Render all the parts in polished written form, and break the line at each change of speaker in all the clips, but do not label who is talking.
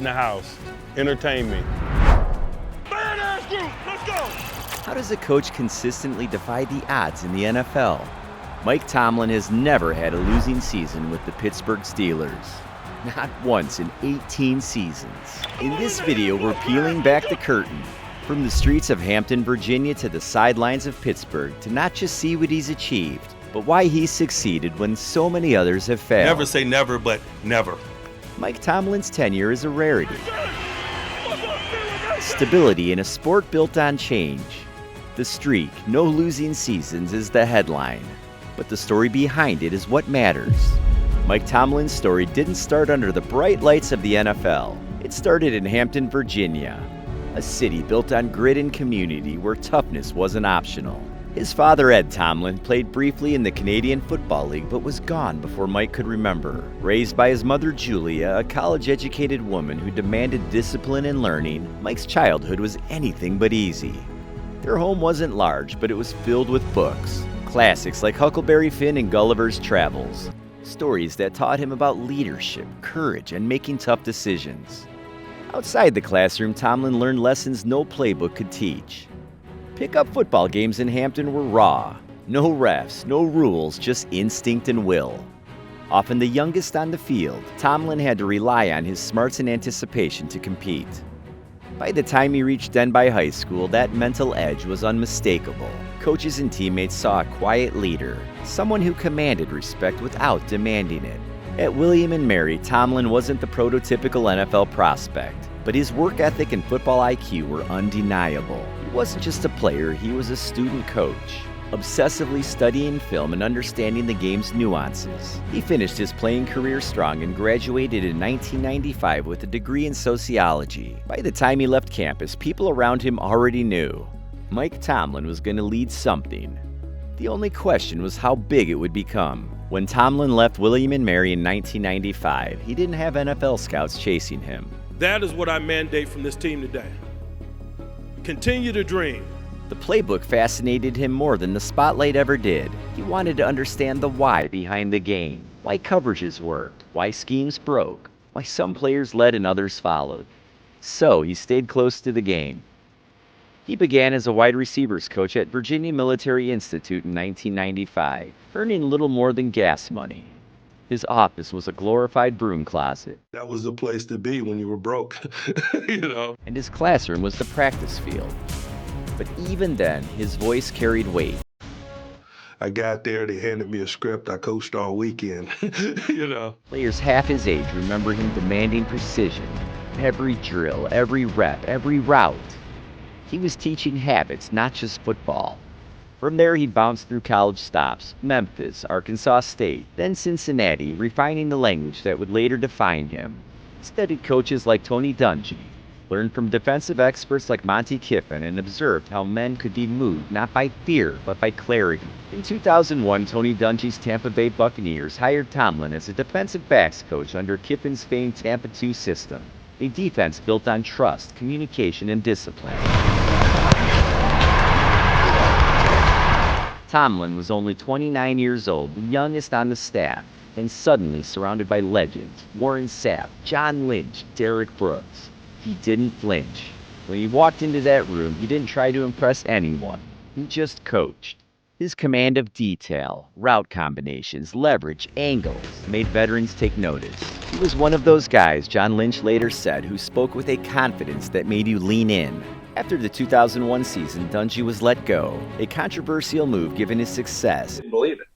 in the house. Entertain me.
Let's go!
How does a coach consistently defy the odds in the NFL? Mike Tomlin has never had a losing season with the Pittsburgh Steelers. Not once in 18 seasons. In this video, we're peeling back the curtain. From the streets of Hampton, Virginia to the sidelines of Pittsburgh to not just see what he's achieved, but why he's succeeded when so many others have failed.
Never say never, but never.
Mike Tomlin's tenure is a rarity. Stability in a sport built on change. The streak, no losing seasons, is the headline. But the story behind it is what matters. Mike Tomlin's story didn't start under the bright lights of the NFL. It started in Hampton, Virginia, a city built on grit and community where toughness wasn't optional. His father, Ed Tomlin, played briefly in the Canadian Football League but was gone before Mike could remember. Raised by his mother, Julia, a college-educated woman who demanded discipline and learning, Mike's childhood was anything but easy. Their home wasn't large, but it was filled with books. Classics like Huckleberry Finn and Gulliver's Travels. Stories that taught him about leadership, courage, and making tough decisions. Outside the classroom, Tomlin learned lessons no playbook could teach. Pickup football games in Hampton were raw. No refs, no rules, just instinct and will. Often the youngest on the field, Tomlin had to rely on his smarts and anticipation to compete. By the time he reached Denby High School, that mental edge was unmistakable. Coaches and teammates saw a quiet leader, someone who commanded respect without demanding it. At William & Mary, Tomlin wasn't the prototypical NFL prospect, but his work ethic and football IQ were undeniable. He wasn't just a player, he was a student coach, obsessively studying film and understanding the game's nuances. He finished his playing career strong and graduated in 1995 with a degree in sociology. By the time he left campus, people around him already knew Mike Tomlin was going to lead something. The only question was how big it would become. When Tomlin left William & Mary in 1995, he didn't have NFL scouts chasing him.
That is what I mandate from this team today. Continue to dream.
The playbook fascinated him more than the spotlight ever did. He wanted to understand the why behind the game, why coverages worked, why schemes broke, why some players led and others followed. So he stayed close to the game. He began as a wide receivers coach at Virginia Military Institute in 1995, earning little more than gas money. His office was a glorified broom closet.
That was the place to be when you were broke,
And his classroom was the practice field. But even then, his voice carried weight.
I got there, they handed me a script, I coached all weekend,
Players half his age remember him demanding precision. Every drill, every rep, every route. He was teaching habits, not just football. From there, he bounced through college stops, Memphis, Arkansas State, then Cincinnati, refining the language that would later define him. He studied coaches like Tony Dungy, learned from defensive experts like Monty Kiffin, and observed how men could be moved not by fear, but by clarity. In 2001, Tony Dungy's Tampa Bay Buccaneers hired Tomlin as a defensive backs coach under Kiffin's famed Tampa 2 system, a defense built on trust, communication, and discipline. Tomlin was only 29 years old, the youngest on the staff, and suddenly surrounded by legends, Warren Sapp, John Lynch, Derek Brooks. He didn't flinch. When he walked into that room, he didn't try to impress anyone. He just coached. His command of detail, route combinations, leverage, angles, made veterans take notice. He was one of those guys, John Lynch later said, who spoke with a confidence that made you lean in. After the 2001 season, Dungy was let go, a controversial move given his success.
Didn't believe it.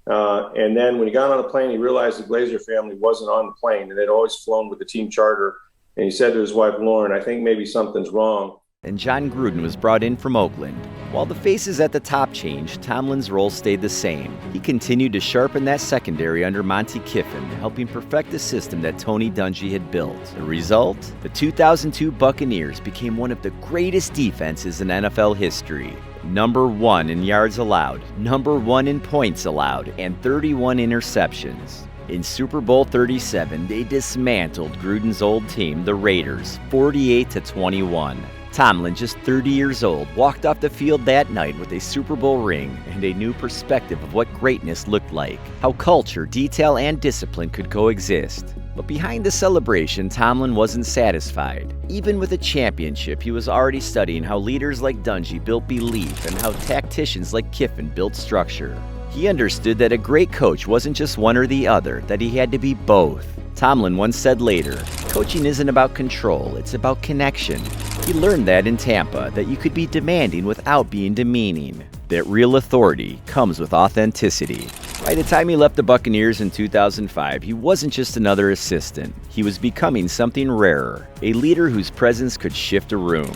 And then when he got on the plane, he realized the Glazer family wasn't on the plane, and they'd always flown with the team charter. And he said to his wife, Lauren, I think maybe something's wrong.
And John Gruden was brought in from Oakland. While the faces at the top changed, Tomlin's role stayed the same. He continued to sharpen that secondary under Monty Kiffin, helping perfect the system that Tony Dungy had built. The result? The 2002 Buccaneers became one of the greatest defenses in NFL history. Number 1 in yards allowed, number 1 in points allowed, and 31 interceptions. In Super Bowl 37, they dismantled Gruden's old team, the Raiders, 48-21. Tomlin, just 30 years old, walked off the field that night with a Super Bowl ring and a new perspective of what greatness looked like, how culture, detail, and discipline could coexist. But behind the celebration, Tomlin wasn't satisfied. Even with a championship, he was already studying how leaders like Dungy built belief and how tacticians like Kiffin built structure. He understood that a great coach wasn't just one or the other, that he had to be both. Tomlin once said later, "Coaching isn't about control, it's about connection." He learned that in Tampa, that you could be demanding without being demeaning. That real authority comes with authenticity. By the time he left the Buccaneers in 2005, he wasn't just another assistant. He was becoming something rarer, a leader whose presence could shift a room.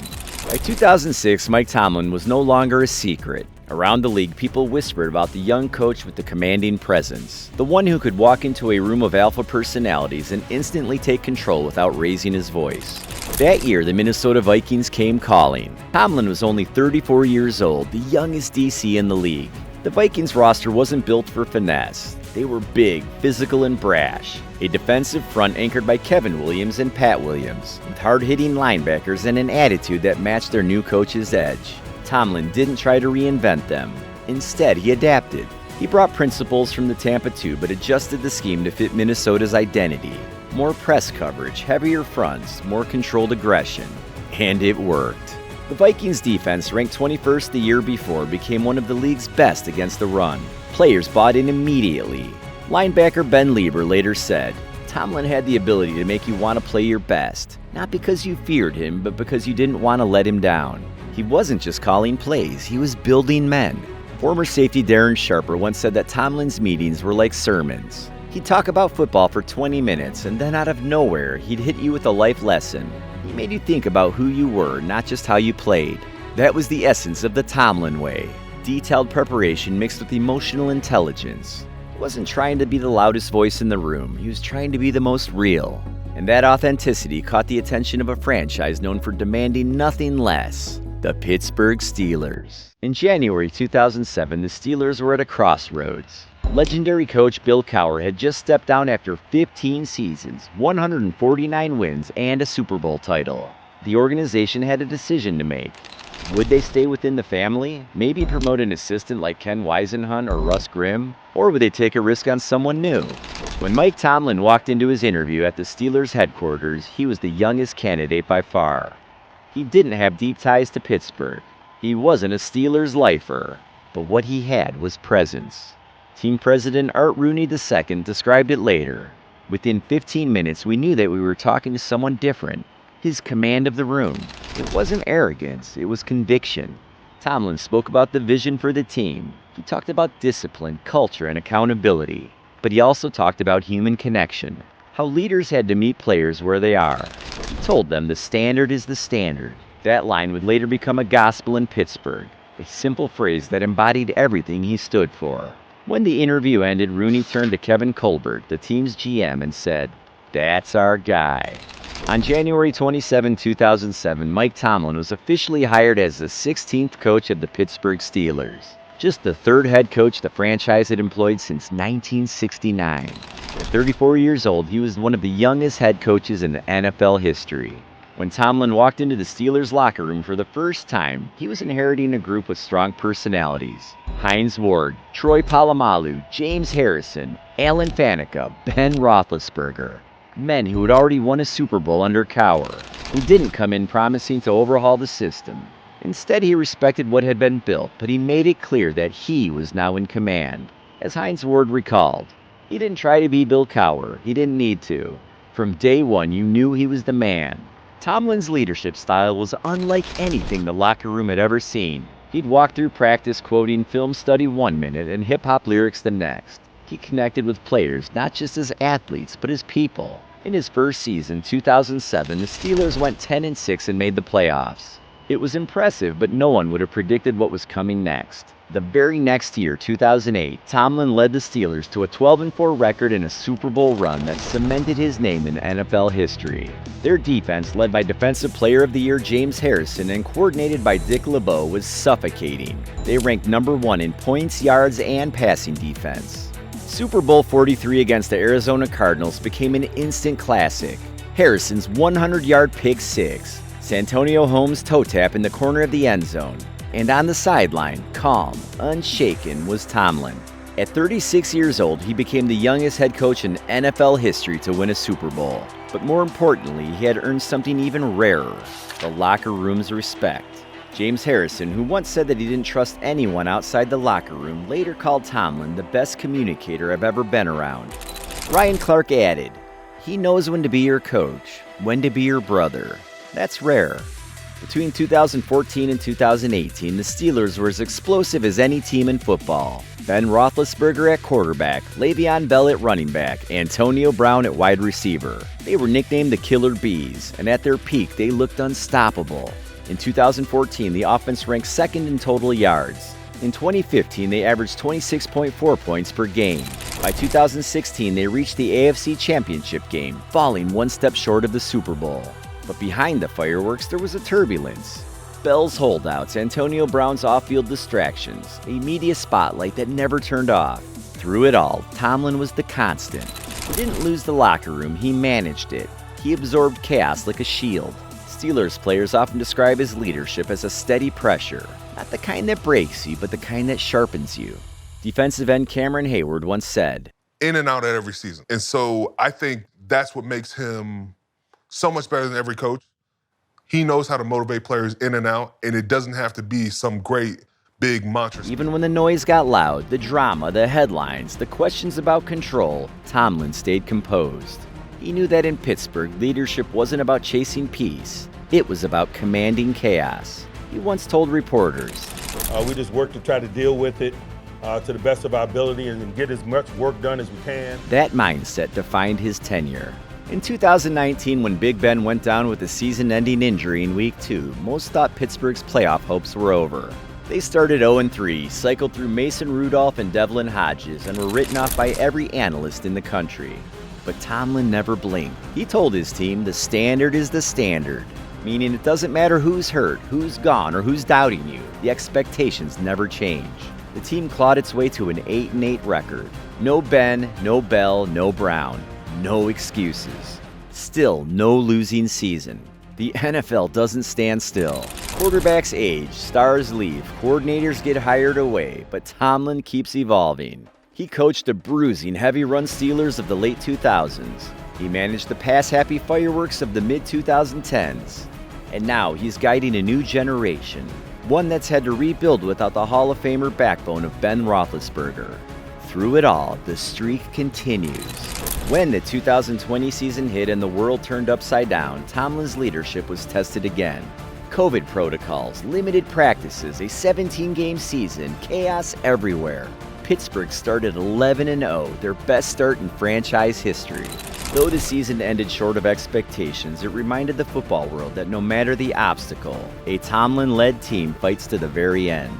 By 2006, Mike Tomlin was no longer a secret. Around the league, people whispered about the young coach with the commanding presence, the one who could walk into a room of alpha personalities and instantly take control without raising his voice. That year, the Minnesota Vikings came calling. Tomlin was only 34 years old, the youngest DC in the league. The Vikings roster wasn't built for finesse. They were big, physical, and brash. A defensive front anchored by Kevin Williams and Pat Williams, with hard-hitting linebackers and an attitude that matched their new coach's edge. Tomlin didn't try to reinvent them. Instead, he adapted. He brought principles from the Tampa 2 but adjusted the scheme to fit Minnesota's identity. More press coverage, heavier fronts, more controlled aggression. And it worked. The Vikings defense, ranked 21st the year before, became one of the league's best against the run. Players bought in immediately. Linebacker Ben Lieber later said, "Tomlin had the ability to make you want to play your best, not because you feared him, but because you didn't want to let him down." He wasn't just calling plays, he was building men. Former safety Darren Sharper once said that Tomlin's meetings were like sermons. He'd talk about football for 20 minutes, and then out of nowhere, he'd hit you with a life lesson. He made you think about who you were, not just how you played. That was the essence of the Tomlin way. Detailed preparation mixed with emotional intelligence. He wasn't trying to be the loudest voice in the room, he was trying to be the most real. And that authenticity caught the attention of a franchise known for demanding nothing less. The Pittsburgh Steelers. In January 2007, the Steelers were at a crossroads. Legendary coach Bill Cowher had just stepped down after 15 seasons, 149 wins, and a Super Bowl title. The organization had a decision to make. Would they stay within the family, maybe promote an assistant like Ken Wisenhunt or Russ Grimm, or would they take a risk on someone new? When Mike Tomlin walked into his interview at the Steelers headquarters, he was the youngest candidate by far. He didn't have deep ties to Pittsburgh. He wasn't a Steelers lifer, but what he had was presence. Team President Art Rooney II described it later. "Within 15 minutes, we knew that we were talking to someone different. His command of the room. It wasn't arrogance, it was conviction." Tomlin spoke about the vision for the team. He talked about discipline, culture, and accountability. But he also talked about human connection, how leaders had to meet players where they are. He told them the standard is the standard. That line would later become a gospel in Pittsburgh, a simple phrase that embodied everything he stood for. When the interview ended, Rooney turned to Kevin Colbert, the team's GM, and said, "That's our guy." On January 27, 2007, Mike Tomlin was officially hired as the 16th coach of the Pittsburgh Steelers, just the third head coach the franchise had employed since 1969. At 34 years old, he was one of the youngest head coaches in the NFL history. When Tomlin walked into the Steelers locker room for the first time, he was inheriting a group with strong personalities. Hines Ward, Troy Polamalu, James Harrison, Alan Faneca, Ben Roethlisberger. Men who had already won a Super Bowl under Cowher. He didn't come in promising to overhaul the system. Instead, he respected what had been built, but he made it clear that he was now in command. As Hines Ward recalled, "He didn't try to be Bill Cowher. He didn't need to. From day one, you knew he was the man." Tomlin's leadership style was unlike anything the locker room had ever seen. He'd walk through practice quoting film study 1 minute and hip-hop lyrics the next. He connected with players not just as athletes, but as people. In his first season, 2007, the Steelers went 10-6 and made the playoffs. It was impressive, but no one would have predicted what was coming next. The very next year, 2008, Tomlin led the Steelers to a 12-4 record and a Super Bowl run that cemented his name in NFL history. Their defense, led by Defensive Player of the Year James Harrison and coordinated by Dick LeBeau, was suffocating. They ranked number 1 in points, yards, and passing defense. Super Bowl 43 against the Arizona Cardinals became an instant classic. Harrison's 100-yard pick six, Santonio Holmes' toe tap in the corner of the end zone, and on the sideline, calm, unshaken, was Tomlin. At 36 years old, he became the youngest head coach in NFL history to win a Super Bowl. But more importantly, he had earned something even rarer, the locker room's respect. James Harrison, who once said that he didn't trust anyone outside the locker room, later called Tomlin the best communicator I've ever been around. Ryan Clark added, "He knows when to be your coach, when to be your brother. That's rare." Between 2014 and 2018, the Steelers were as explosive as any team in football. Ben Roethlisberger at quarterback, Le'Veon Bell at running back, Antonio Brown at wide receiver. They were nicknamed the Killer Bees, and at their peak, they looked unstoppable. In 2014, the offense ranked second in total yards. In 2015, they averaged 26.4 points per game. By 2016, they reached the AFC Championship game, falling one step short of the Super Bowl. But behind the fireworks, there was a turbulence. Bell's holdouts, Antonio Brown's off-field distractions, a media spotlight that never turned off. Through it all, Tomlin was the constant. He didn't lose the locker room, he managed it. He absorbed chaos like a shield. Steelers players often describe his leadership as a steady pressure. Not the kind that breaks you, but the kind that sharpens you. Defensive end Cameron Hayward once said,
"In and out at every season." And so I think that's what makes him so much better than every coach. He knows how to motivate players in and out, and it doesn't have to be some great big mantra.
Even when the noise got loud, the drama, the headlines, the questions about control, Tomlin stayed composed. He knew that in Pittsburgh, leadership wasn't about chasing peace. It was about commanding chaos. He once told reporters,
"We just work to try to deal with it to the best of our ability and get as much work done as we can."
That mindset defined his tenure. In 2019, when Big Ben went down with a season-ending injury in Week 2, most thought Pittsburgh's playoff hopes were over. They started 0-3, cycled through Mason Rudolph and Devlin Hodges, and were written off by every analyst in the country. But Tomlin never blinked. He told his team, the standard is the standard, meaning it doesn't matter who's hurt, who's gone, or who's doubting you. The expectations never change. The team clawed its way to an 8-8 record. No Ben, no Bell, no Brown. No excuses. Still no losing season. The NFL doesn't stand still. Quarterbacks age, stars leave, coordinators get hired away, but Tomlin keeps evolving. He coached the bruising, heavy-run Steelers of the late 2000s. He managed the pass-happy fireworks of the mid-2010s. And now he's guiding a new generation, one that's had to rebuild without the Hall of Famer backbone of Ben Roethlisberger. Through it all, the streak continues. When the 2020 season hit and the world turned upside down, Tomlin's leadership was tested again. COVID protocols, limited practices, a 17-game season, chaos everywhere. Pittsburgh started 11-0, their best start in franchise history. Though the season ended short of expectations, it reminded the football world that no matter the obstacle, a Tomlin-led team fights to the very end.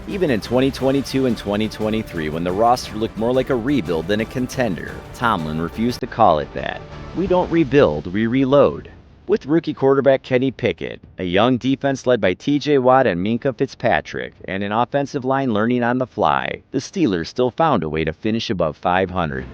Even in 2022 and 2023, when the roster looked more like a rebuild than a contender, Tomlin refused to call it that. We don't rebuild, we reload. With rookie quarterback Kenny Pickett, a young defense led by TJ Watt and Minkah Fitzpatrick, and an offensive line learning on the fly, the Steelers still found a way to finish above 500.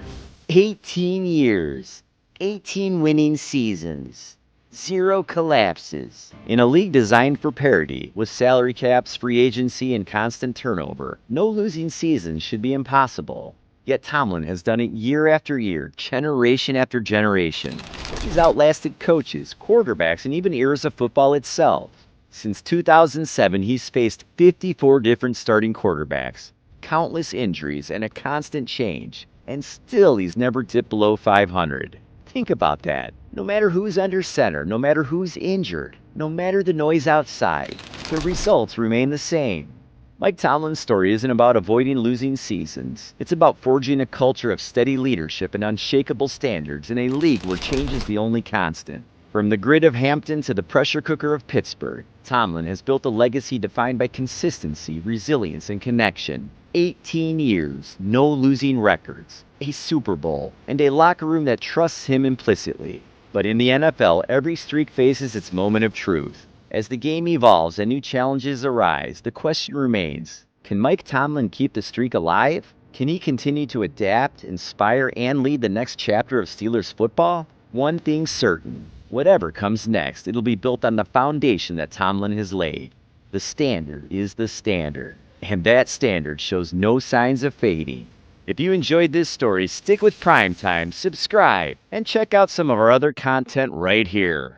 18 years, 18 winning seasons, 0 collapses. In a league designed for parity, with salary caps, free agency, and constant turnover, no losing season should be impossible. Yet Tomlin has done it year after year, generation after generation. He's outlasted coaches, quarterbacks, and even eras of football itself. Since 2007, he's faced 54 different starting quarterbacks, countless injuries, and a constant change. And still, he's never dipped below 500. Think about that. No matter who's under center, no matter who's injured, no matter the noise outside, the results remain the same. Mike Tomlin's story isn't about avoiding losing seasons. It's about forging a culture of steady leadership and unshakable standards in a league where change is the only constant. From the grit of Hampton to the pressure cooker of Pittsburgh, Tomlin has built a legacy defined by consistency, resilience, and connection. 18 years, no losing records, a Super Bowl, and a locker room that trusts him implicitly. But in the NFL, every streak faces its moment of truth. As the game evolves and new challenges arise, the question remains, can Mike Tomlin keep the streak alive? Can he continue to adapt, inspire, and lead the next chapter of Steelers football? One thing's certain, whatever comes next, it'll be built on the foundation that Tomlin has laid. The standard is the standard, and that standard shows no signs of fading. If you enjoyed this story, stick with Primetime, subscribe, and check out some of our other content right here.